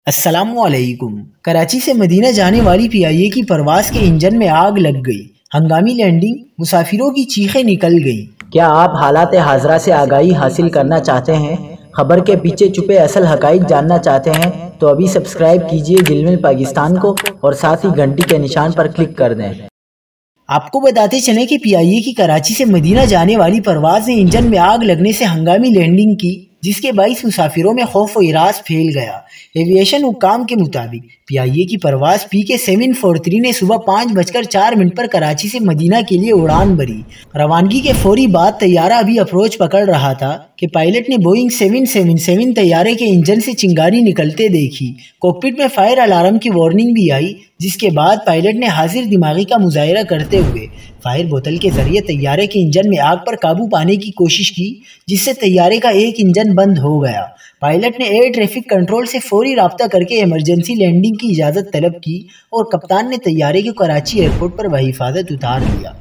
अस्सलामुअलैकुम। कराची से मदीना जाने वाली पीआईए की परवाज़ के इंजन में आग लग गई। हंगामी लैंडिंग, मुसाफिरों की चीखें निकल गईं। क्या आप हालात हाजरा से आगाही हासिल करना चाहते हैं? खबर के पीछे छुपे असल हकाइक जानना चाहते हैं? तो अभी सब्सक्राइब कीजिए दिलमिल पाकिस्तान को और साथ ही घंटी के निशान पर क्लिक कर दें। आपको बताते चलें कि पीआईए की कराची से मदीना जाने वाली परवाज़ ने इंजन में आग लगने से हंगामी लैंडिंग की, जिसके बाइस मुसाफिरों में खौफ व इरास फैल गया। एविएशन हुक्काम के मुताबिक पीआईए की परवाज़ PK 743 ने सुबह 5:04 पर कराची से मदीना के लिए उड़ान भरी। रवानगी के फौरी बाद तैयारा अभी अप्रोच पकड़ रहा था कि पायलट ने बोइंग 777 तैयारे के इंजन से चिंगारी निकलते देखी। कॉकपिट में फायर अलार्म की वार्निंग भी आई, जिसके बाद पायलट ने हाजिर दिमागी का मुजाहिरा करते हुए फायर बोतल के जरिए तैयारे के इंजन में आग पर काबू पाने की कोशिश की, जिससे तैयारे का एक इंजन बंद हो गया। पायलट ने एयर ट्रैफिक कंट्रोल से फौरी राब्ता करके इमरजेंसी लैंडिंग की इजाज़त तलब की और कप्तान ने तैयारे को कराची एयरपोर्ट पर बहिफाजत उतार लिया।